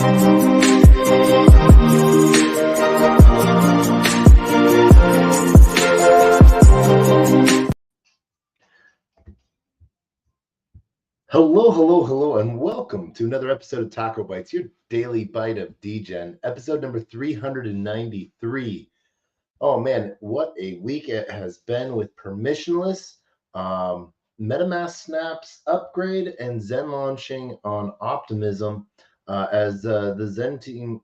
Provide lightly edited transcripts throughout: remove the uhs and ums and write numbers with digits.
Hello, and welcome to another episode of TacoBytes, your daily bite of Degen, episode number 393. Oh man, what a week it has been with permissionless, MetaMask snaps upgrade, and Zen launching on Optimism as the Zen team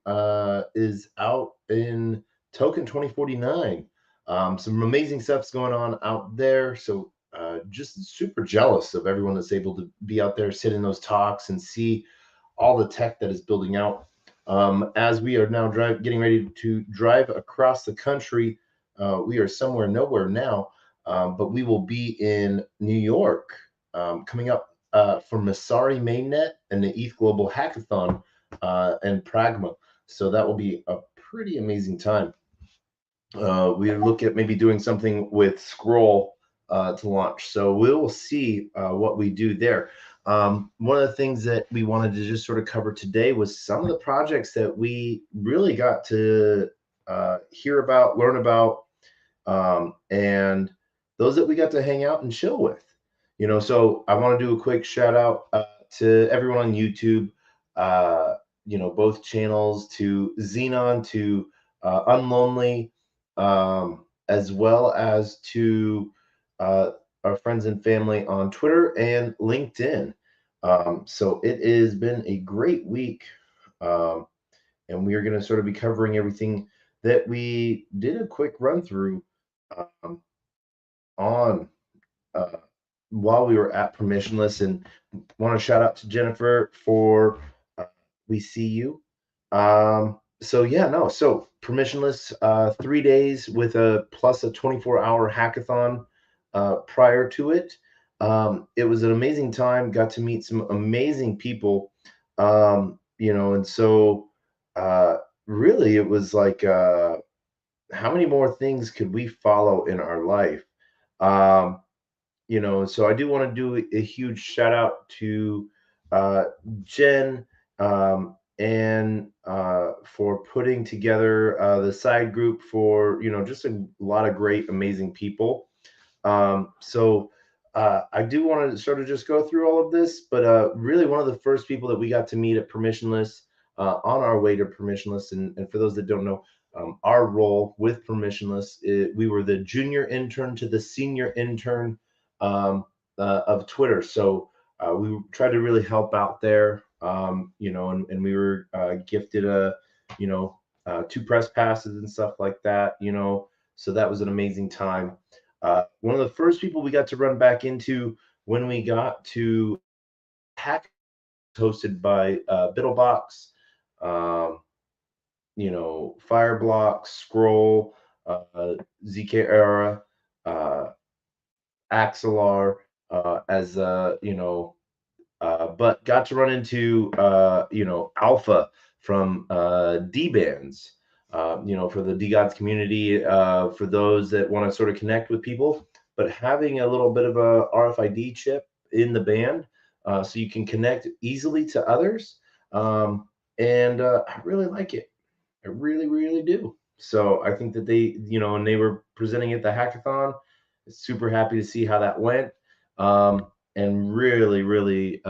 is out in Token 2049. Some amazing stuff's going on out there. So just super jealous of everyone that's able to be out there, sit in those talks, and see all the tech that is building out. As we are now getting ready to drive across the country, we are somewhere nowhere now, but we will be in New York coming up for Masari Mainnet and the ETH Global Hackathon and Pragma. So that will be a pretty amazing time. We look at maybe doing something with Scroll to launch. So we'll see what we do there. One of the things that we wanted to just sort of cover today was some of the projects that we really got to hear about, learn about, and those that we got to hang out and chill with. So I want to do a quick shout out to everyone on YouTube, both channels, to Xenon, to Unlonely, as well as to our friends and family on Twitter and LinkedIn. So it has been a great week, and we are going to sort of be covering everything that we did a quick run through on while we were at Permissionless. And want to shout out to Jennifer for we see you. So Permissionless, 3 days with a plus a 24-hour hackathon prior to it. It was an amazing time, got to meet some amazing people, and so really it was like, how many more things could we follow in our life? So I do want to do a huge shout out to Jen, and for putting together the side group for, just a lot of great, amazing people. I do want to sort of just go through all of this, but really one of the first people that we got to meet at Permissionless on our way to Permissionless, and for those that don't know, our role with Permissionless, we were the junior intern to the senior intern of Twitter. So we tried to really help out there, and we were gifted 2 press passes and stuff like that, so that was an amazing time. One of the first people we got to run back into when we got to Hack, hosted by Bittlebox, Fireblocks, Scroll, ZK Era, Axelar, but got to run into Alpha from Dgens, for the DGods community, for those that want to sort of connect with people, but having a little bit of a RFID chip in the band, so you can connect easily to others. And I really like it. I really, really do. So I think that they, and they were presenting at the hackathon. Super happy to see how that went. And really, really,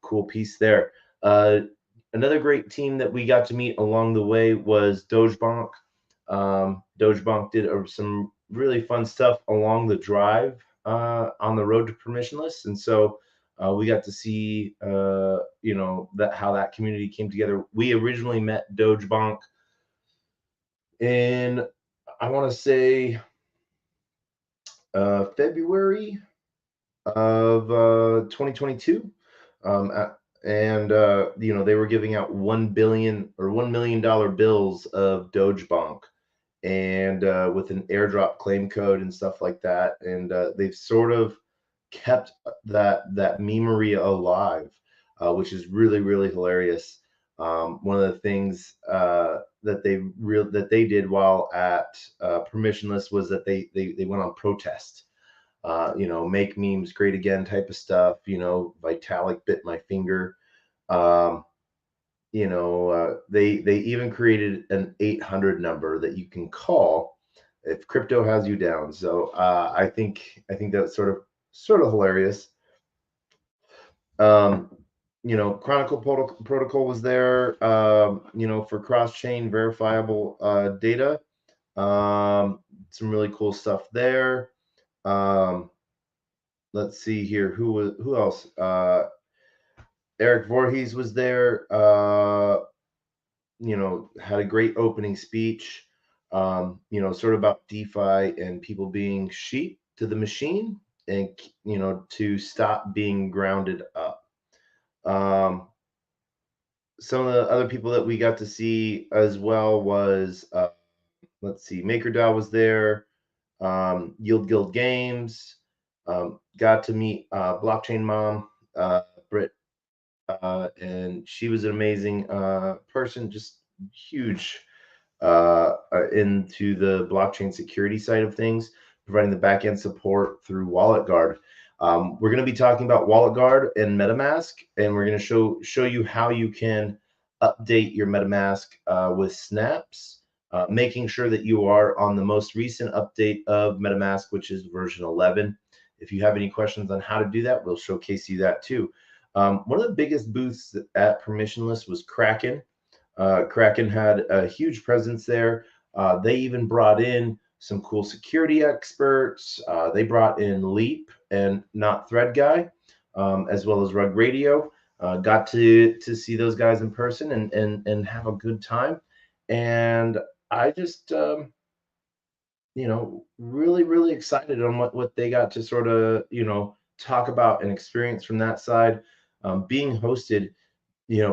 cool piece there. Another great team that we got to meet along the way was Dogebank. Dogebank did some really fun stuff along the drive on the road to Permissionless, and so we got to see how that community came together. We originally met Dogebank in, I want to say, February of 2022, and they were giving out $1 million bills of Dogebank, and with an airdrop claim code and stuff like that, and they've sort of kept that memory alive, which is really, really hilarious. One of the things that they did while at Permissionless was that they went on protest. Make memes great again type of stuff. Vitalik bit my finger. they even created an 800 number that you can call if crypto has you down. So I think that's sort of hilarious. Um, Chronicle Protocol was there, for cross-chain verifiable data. Some really cool stuff there. Um, let's see here. Who else? Eric Voorhees was there. Had a great opening speech. Sort of about DeFi and people being sheep to the machine, and to stop being grounded up. Some of the other people that we got to see as well was, let's see, MakerDAO was there, Yield Guild Games, got to meet Blockchain Mom, Britt, and she was an amazing person, just huge into the blockchain security side of things, providing the backend support through Wallet Guard. We're going to be talking about Wallet Guard and MetaMask, and we're going to show you how you can update your MetaMask with snaps, making sure that you are on the most recent update of MetaMask, which is version 11. If you have any questions on how to do that, we'll showcase you that too. One of the biggest booths at Permissionless was Kraken. Kraken had a huge presence there. They even brought in some cool security experts. They brought in Leap and Not Thread Guy, as well as Rug Radio. Got to see those guys in person and have a good time. And I just really excited on what they got to sort of talk about and experience from that side. Being hosted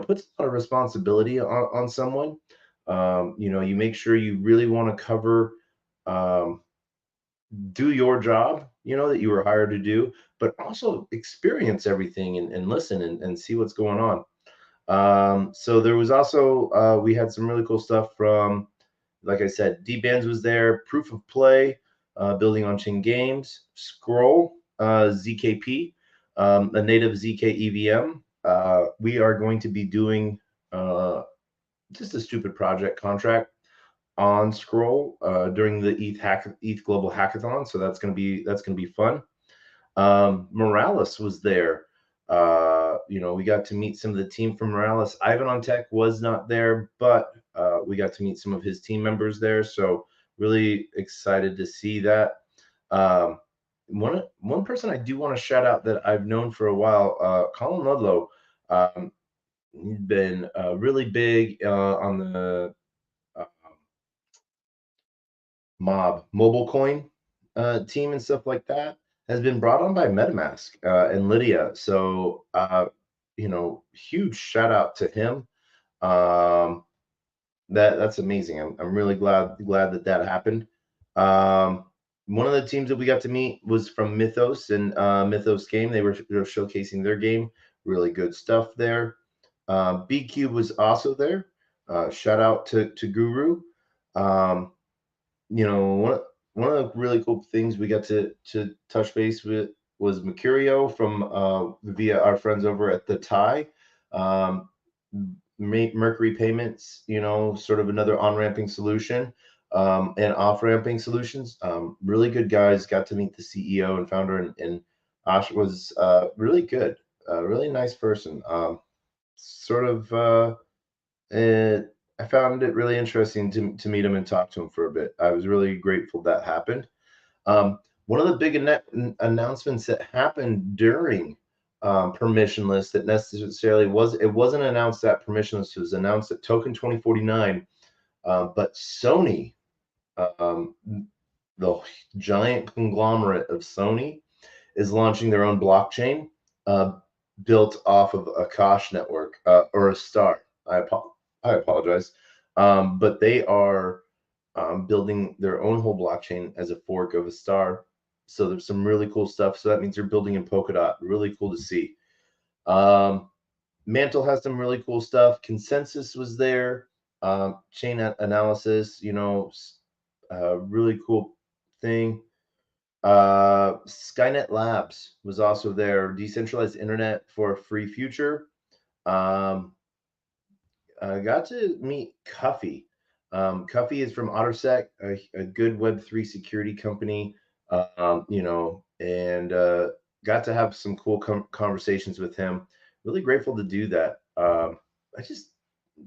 puts a lot of responsibility on someone. You make sure you really want to cover, um, do your job, that you were hired to do, but also experience everything and listen and see what's going on. So there was also, we had some really cool stuff from, like I said, Degen was there, Proof of Play, building on chain games, Scroll, ZKP, a native ZK EVM. We are going to be doing uh, just a stupid project contract on Scroll during the ETH Global Hackathon, so that's gonna be fun. Morales was there. We got to meet some of the team from Morales. Ivan on Tech was not there, but we got to meet some of his team members there. So really excited to see that. Um, one person I do want to shout out that I've known for a while, Colin Ludlow. Um, he's been really big on the uh, mob mobile coin team and stuff like that, has been brought on by MetaMask and Lydia. So huge shout out to him. Um, that's amazing. I'm really glad that happened. Um, One of the teams that we got to meet was from Mythos and Mythos Game. They were showcasing their game. Really good stuff there. B Cube was also there. Shout out to Guru. Um, one of the really cool things we got to touch base with was Mercurio from via our friends over at the Tie. Um, Mercury Payments, sort of another on-ramping solution, and off-ramping solutions. Really good guys. Got to meet the CEO and founder, and Ash was really good, really nice person. Sort of and I found it really interesting to meet him and talk to him for a bit. I was really grateful that happened. One of the big announcements that happened during permissionless that necessarily wasn't announced at permissionless. It was announced at Token 2049. But Sony, um, the giant conglomerate of Sony, is launching their own blockchain uh, built off of Akash network or a star. I apologize. But they are building their own whole blockchain as a fork of a star. So there's some really cool stuff. So that means they're building in Polkadot. Really cool to see. Um, Mantle has some really cool stuff. Consensus was there. Chain analysis, really cool thing. Skynet Labs was also there. Decentralized internet for a free future. Um, got to meet Cuffy. Cuffy is from OtterSec, a good Web3 security company, and got to have some cool conversations with him. Really grateful to do that. I just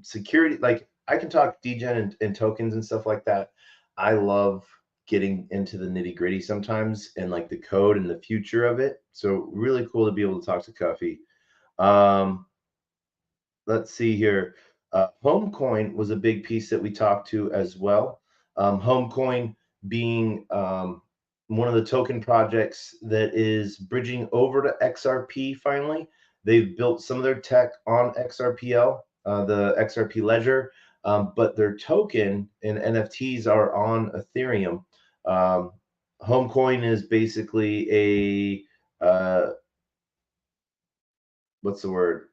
security, like I can talk degen and tokens and stuff like that. I love getting into the nitty gritty sometimes and like the code and the future of it. So really cool to be able to talk to Cuffy. Um, let's see here. Homecoin was a big piece that we talked to as well. Homecoin being one of the token projects that is bridging over to XRP finally. They've built some of their tech on XRPL, the XRP ledger, but their token and NFTs are on Ethereum. Um, Homecoin is basically what's the word?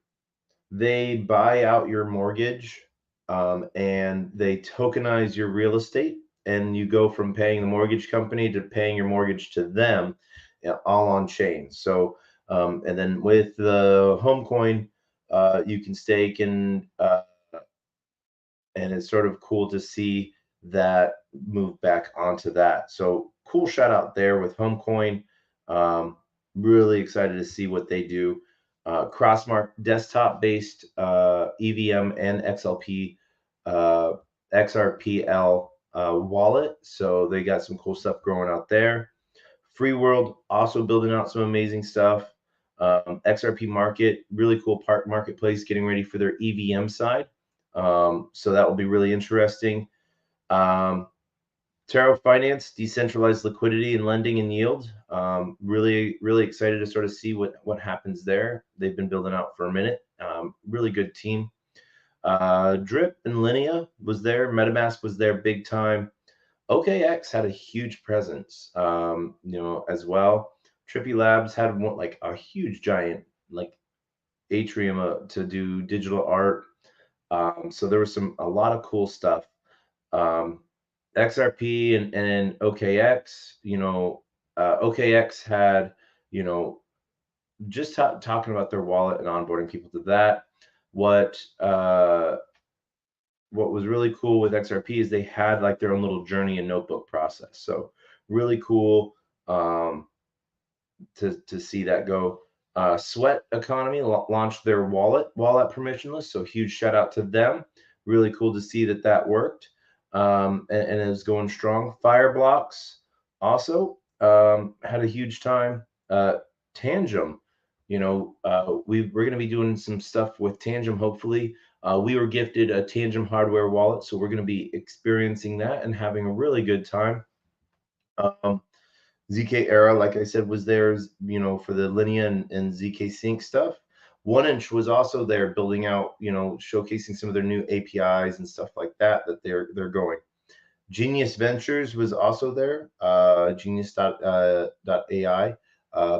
They buy out your mortgage, and they tokenize your real estate, and you go from paying the mortgage company to paying your mortgage to them, all on chain. So, and then with the home coin, you can stake and it's sort of cool to see that move back onto that. So cool shout out there with Homecoin. Really excited to see what they do. Crossmark desktop based EVM and uh, XRPL wallet. So they got some cool stuff growing out there. Free World also building out some amazing stuff. XRP Market, really cool park marketplace, getting ready for their EVM side. So that will be really interesting. Um, Taro Finance, decentralized liquidity and lending and yield. Really, really excited to sort of see what happens there. They've been building out for a minute. Really good team. Drip and Linea was there. MetaMask was there big time. OKX had a huge presence, as well. Trippy Labs had one, like a huge giant like atrium to do digital art. So there was a lot of cool stuff. Um, XRP and OKX, OKX had, you know, just talking about their wallet and onboarding people to that. What uh, what was really cool with XRP is they had like their own little journey and notebook process. So really cool. To see that go. Sweat Economy launched their wallet permissionless, so huge shout out to them. Really cool to see that worked, and is going strong. Fireblocks also had a huge time. Tangem, we're going to be doing some stuff with Tangem. Hopefully, we were gifted a Tangem hardware wallet, so we're going to be experiencing that and having a really good time. ZK Era, like I said, was there, for the Linea and ZK Sync stuff. 1inch was also there building out, showcasing some of their new APIs and stuff like that they're going. Genius Ventures was also there. Genius.ai,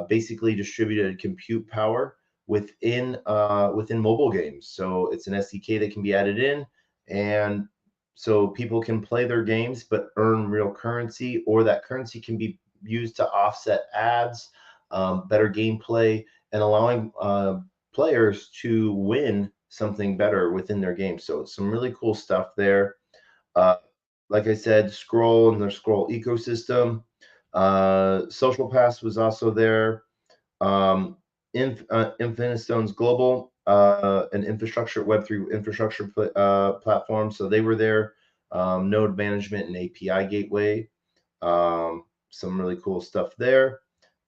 basically distributed compute power within mobile games. So it's an SDK that can be added in, and so people can play their games but earn real currency, or that currency can be used to offset ads, better gameplay, and allowing players to win something better within their game. So some really cool stuff there. Uh, like I said, Scroll and their Scroll ecosystem. Social Pass was also there. Infinite Stones Global, an infrastructure Web3 infrastructure platform. So they were there. Node management and API gateway. Some really cool stuff there.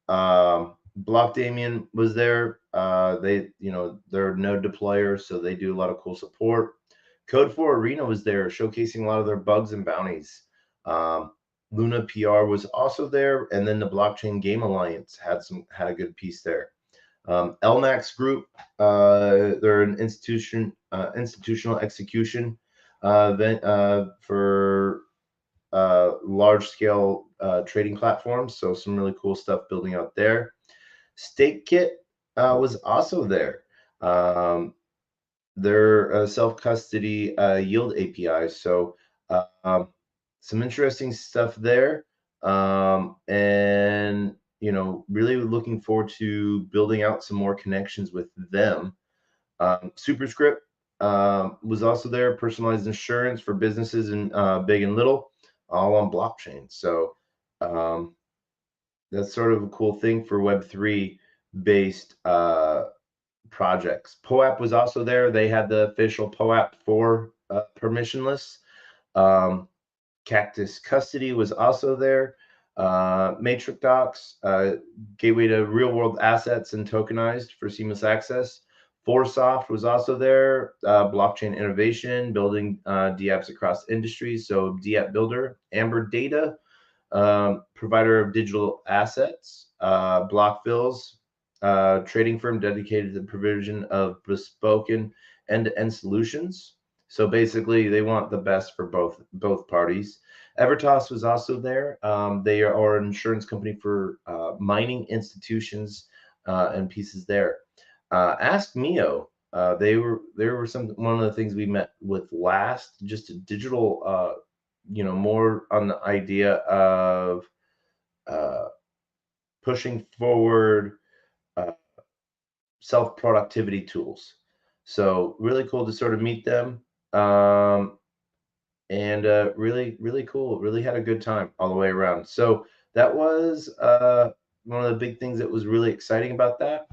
Block Damien was there. They're node deployers, so they do a lot of cool support. Code 4 Arena was there, showcasing a lot of their bugs and bounties. Luna PR was also there, and then the Blockchain Game Alliance had a good piece there. LMAX Group, they're an institutional execution event for large scale trading platforms. So some really cool stuff building out there. Stake Kit was also there. They're self custody yield APIs. So some interesting stuff there. And really looking forward to building out some more connections with them. Superscript was also there. Personalized insurance for businesses and big and little, all on blockchain. So that's sort of a cool thing for Web3 based projects. POAP was also there. They had the official POAP for permissionless. Cactus Custody was also there. Matrix Docs, gateway to real world assets and tokenized for seamless access. Foursoft was also there. Blockchain innovation, building DApps across industries. So DApp Builder. Amber Data, provider of digital assets. Block Fills, trading firm dedicated to the provision of bespoke end-to-end solutions. So basically, they want the best for both parties. Evertos was also there. They are an insurance company for mining institutions and pieces there. Ask Mio. They were one of the things we met with last. Just a digital, more on the idea of pushing forward self-productivity tools. So really cool to sort of meet them. And really, really cool. Really had a good time all the way around. So that was one of the big things that was really exciting about that.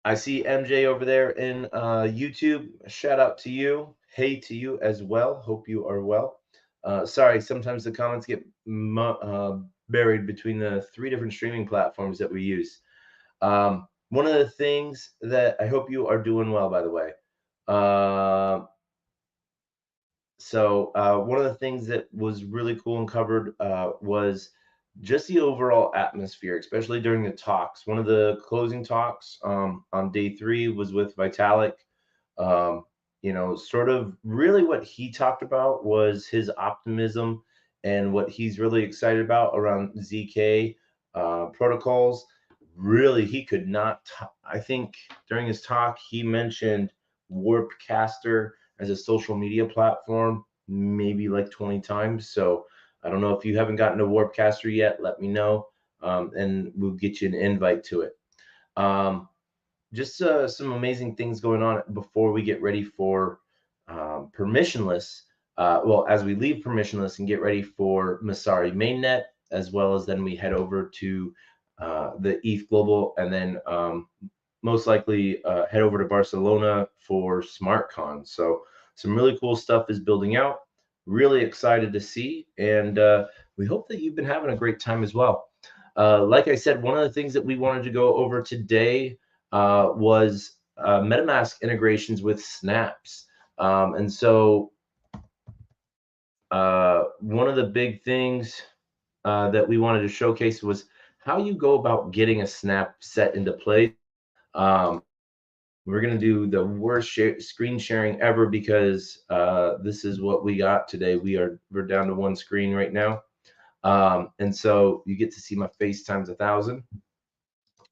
I see MJ over there in YouTube. Shout out to you. Hey to you as well. Hope you are well. Sorry, sometimes the comments get buried between the 3 different streaming platforms that we use. One of the things that I hope you are doing well, by the way. One of the things that was really cool and covered was just the overall atmosphere, especially during the talks. One of the closing talks on day 3 was with Vitalik. Sort of really what he talked about was his optimism and what he's really excited about around ZK protocols. Really, he could not. I think during his talk, he mentioned Warpcaster as a social media platform maybe like 20 times. So I don't know if you haven't gotten to Warpcaster yet, let me know, and we'll get you an invite to it. Just some amazing things going on before we get ready for permissionless. As we leave permissionless and get ready for Masari mainnet, as well as then we head over to the ETH Global, and then most likely head over to Barcelona for SmartCon. So some really cool stuff is building out. Really excited to see, and we hope that you've been having a great time as well. Like I said, one of the things that we wanted to go over today was MetaMask integrations with snaps. And so one of the big things that we wanted to showcase was how you go about getting a snap set into place. We're going to do the worst screen sharing ever because this is what we got today. We're down to one screen right now. And so you get to see my face times 1,000.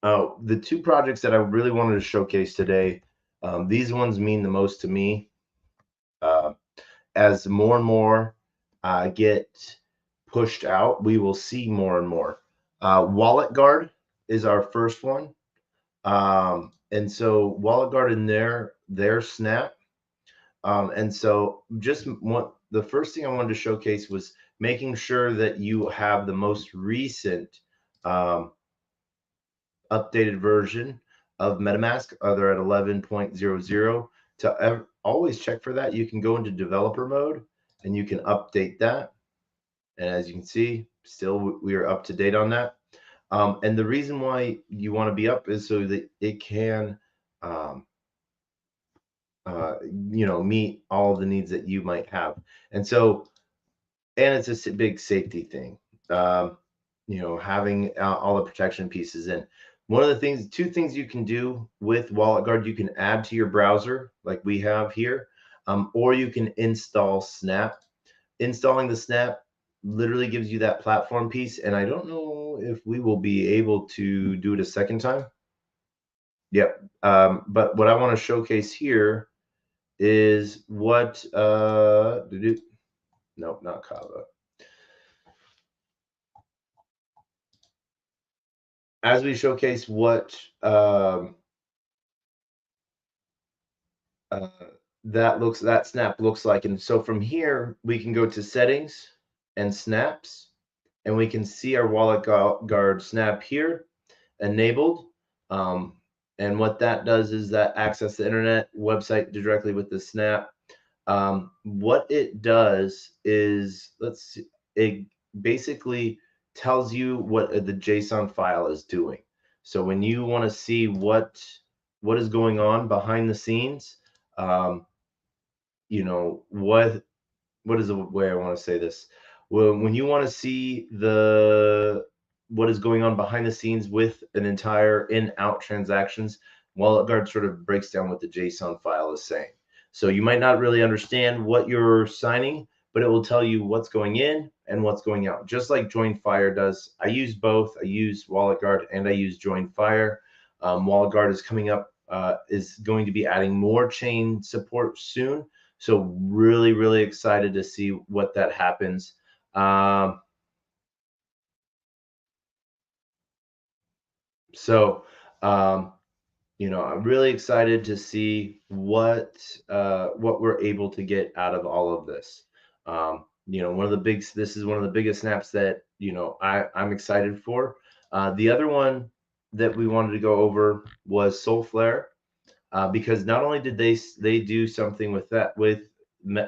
The 2 projects that I really wanted to showcase today, these ones mean the most to me. As more and more get pushed out, we will see more and more. Wallet Guard is our first one. And so Wallet Guard in their snap. And so the first thing I wanted to showcase was making sure that you have the most recent updated version of MetaMask. They're at 11.00. To always check for that, you can go into developer mode and you can update that. And as you can see, still we are up to date on that. And the reason why you want to be up is so that it can meet all of the needs that you might have. And it's a big safety thing, having all the protection pieces in. One of the things, 2 things you can do with Wallet Guard, you can add to your browser like we have here, or you can install Snap. Installing the Snap literally gives you that platform piece, and I don't know if we will be able to do it a second time. Yep. But what I want to showcase here is what nope, not Kava. as we showcase what uh, that snap looks like. And so from here, we can go to settings and snaps, and we can see our wallet guard snap here enabled. Um, and what that does is that access the internet website directly with the snap. What it does is, let's see, it basically tells you what the JSON file is doing. So when you want to see what is going on behind the scenes, um, what is the way I want to say this? Well, when you want to see the what is going on behind the scenes with an entire in-out transactions, Wallet Guard sort of breaks down what the JSON file is saying. So you might not really understand what you're signing, but it will tell you what's going in and what's going out, just like Join Fire does. I use both. I use Wallet Guard and I use Join Fire. Wallet Guard is coming up, is going to be adding more chain support soon. So really, really excited to see what that happens. So, um, I'm really excited to see what we're able to get out of all of this. This is one of the biggest snaps that I'm excited for. The other one that we wanted to go over was Soulflare. Because not only did they do something with that with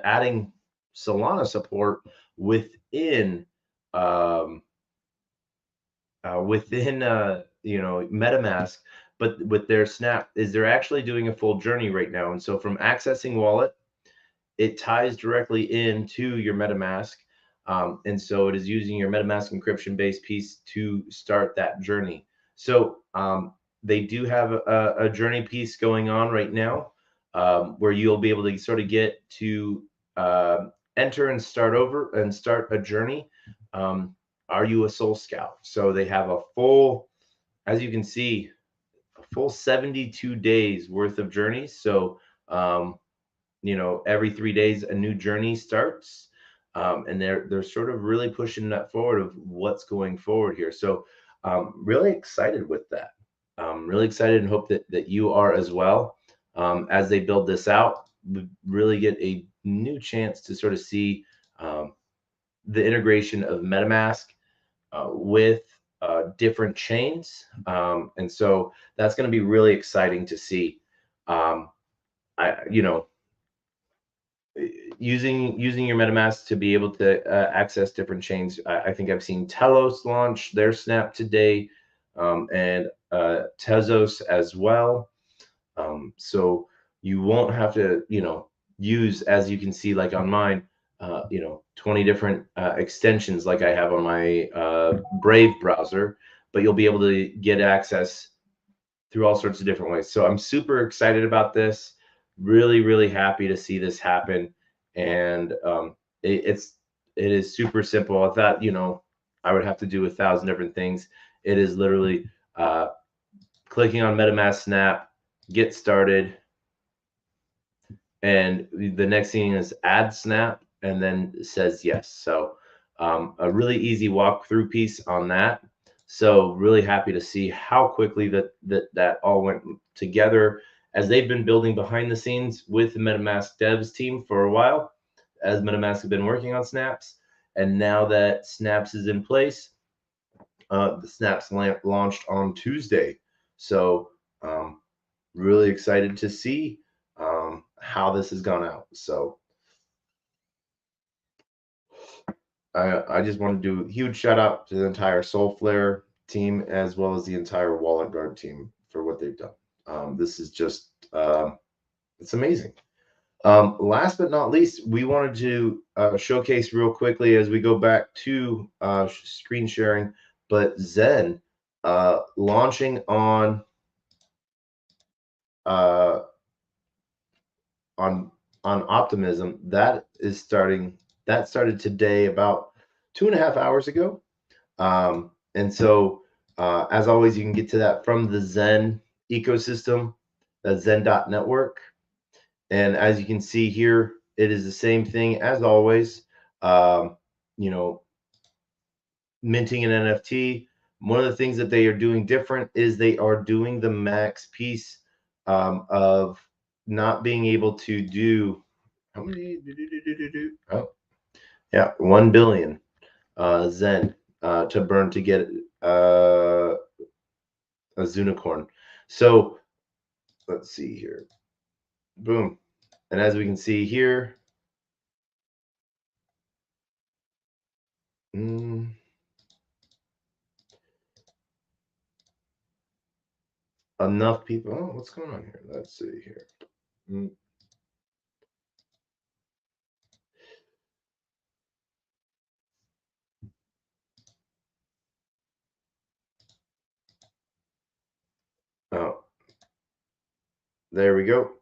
adding Solana support within um, MetaMask, but with their Snap is they're actually doing a full journey right now. And so from accessing wallet, it ties directly into your MetaMask. And so it is using your MetaMask encryption based piece to start that journey. So they do have a journey piece going on right now, where you'll be able to sort of get to enter and start over and start a journey. Are you a Soul Scout? So they have a full, as you can see, a full 72 days worth of journeys. So every 3 days a new journey starts, and they're sort of really pushing that forward of what's going forward here. So really excited with that. Really excited and hope that you are as well. As they build this out, we really get a new chance to sort of see the integration of MetaMask with different chains, and so that's going to be really exciting to see. I you know using your MetaMask to be able to access different chains. I think I've seen Telos launch their Snap today, and Tezos as well. So you won't have to, use, as you can see, like on mine, 20 different extensions like I have on my Brave browser, but you'll be able to get access through all sorts of different ways. So I'm super excited about this. Really, really happy to see this happen. And it is super simple. I thought, I would have to do 1,000 different things. It is literally clicking on MetaMask Snap, get started, and the next thing is add Snap, and then it says yes. So a really easy walkthrough piece on that. So really happy to see how quickly that all went together, as they've been building behind the scenes with the MetaMask devs team for a while, as MetaMask have been working on Snaps. And now that Snaps is in place, the Snaps launched on Tuesday. So really excited to see how this has gone out. So I just want to do a huge shout out to the entire Soulflare team, as well as the entire Wallet Guard team, for what they've done. This is just it's amazing. Last but not least, we wanted to showcase real quickly as we go back to screen sharing, but Zen launching uh, on Optimism. That started today, about 2.5 hours ago. And so, as always, you can get to that from the Zen ecosystem, the Zen.network. And as you can see here, it is the same thing as always. Um, you know, Minting an NFT, One of the things that they are doing different is they are doing the max piece of not being able to do how many? Oh, yeah, 1 billion Zen to burn to get a unicorn. So let's see here. Boom. And as we can see here, enough people. Oh, what's going on here? Let's see here. Mm. Oh, there we go.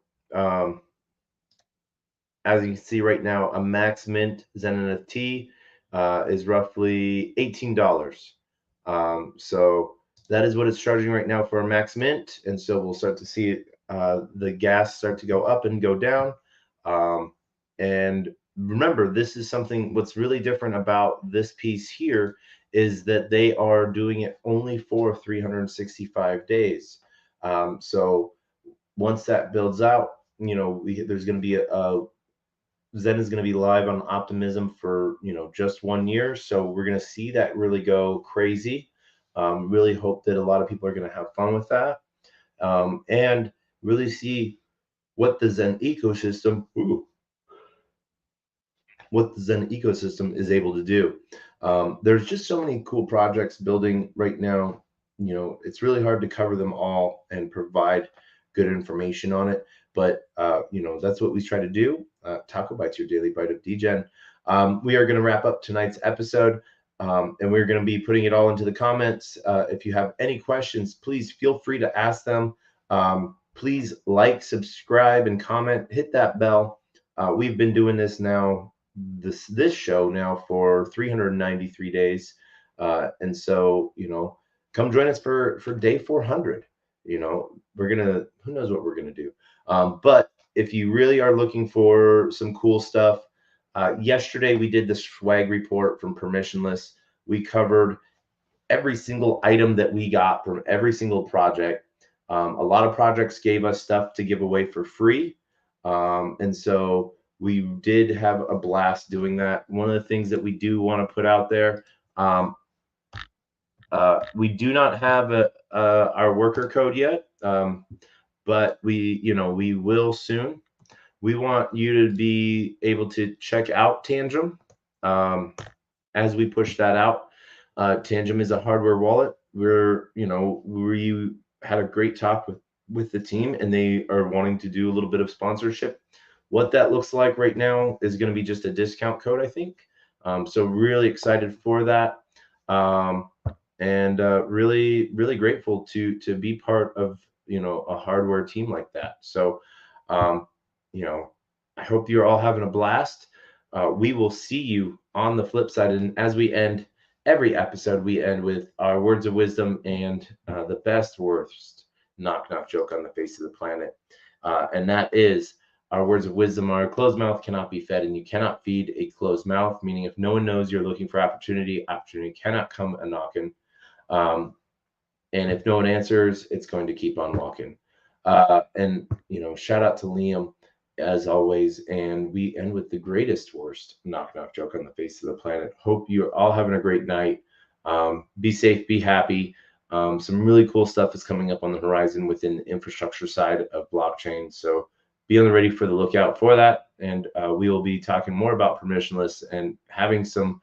As you can see right now, a max mint Zen NFT is roughly $18. So that is what it's charging right now for a max mint. And so we'll start to see the gas start to go up and go down. And remember, this is something, what's really different about this piece here is that they are doing it only for 365 days. So once that builds out, there's going to be a Zen is going to be live on Optimism for just 1 year, so we're going to see that really go crazy. Really hope that a lot of people are going to have fun with that, and really see what the Zen ecosystem. What the Zen ecosystem is able to do. There's just so many cool projects building right now. It's really hard to cover them all and provide good information on it. But that's what we try to do. TacoBytes, your daily bite of Degen. We are going to wrap up tonight's episode, and we're going to be putting it all into the comments. If you have any questions, please feel free to ask them. Please like, subscribe, and comment. Hit that bell. We've been doing this now, this show now for 393 days, and so come join us for day 400. We're gonna, who knows what we're gonna do, but if you really are looking for some cool stuff, yesterday we did the swag report from Permissionless. We covered every single item that we got from every single project. A lot of projects gave us stuff to give away for free, and so we did have a blast doing that. One of the things that we do want to put out there, we do not have our worker code yet, but we will soon. We want you to be able to check out Tangem as we push that out. Tangem is a hardware wallet. We had a great talk with the team, and they are wanting to do a little bit of sponsorship. What that looks like right now is going to be just a discount code, I think. So really excited for that, and really, really grateful to be part of a hardware team like that. So, I hope you're all having a blast. We will see you on the flip side, and as we end every episode, we end with our words of wisdom and the best, worst knock knock joke on the face of the planet, and that is, our words of wisdom are: a closed mouth cannot be fed, and you cannot feed a closed mouth. Meaning, if no one knows you're looking for opportunity, opportunity cannot come a knocking. And if no one answers, it's going to keep on walking. And shout out to Liam as always. And we end with the greatest, worst knock knock joke on the face of the planet. Hope you're all having a great night. Be safe, be happy. Some really cool stuff is coming up on the horizon within the infrastructure side of blockchain. So be on the ready for the lookout for that. And we will be talking more about permissionless and having some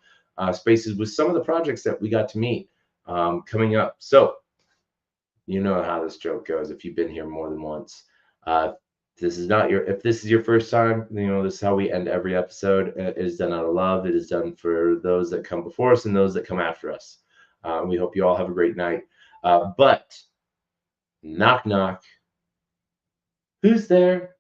spaces with some of the projects that we got to meet coming up. So you know how this joke goes if you've been here more than once. If this is your first time, this is how we end every episode. It is done out of love. It is done for those that come before us and those that come after us. We hope you all have a great night. But knock knock, who's there?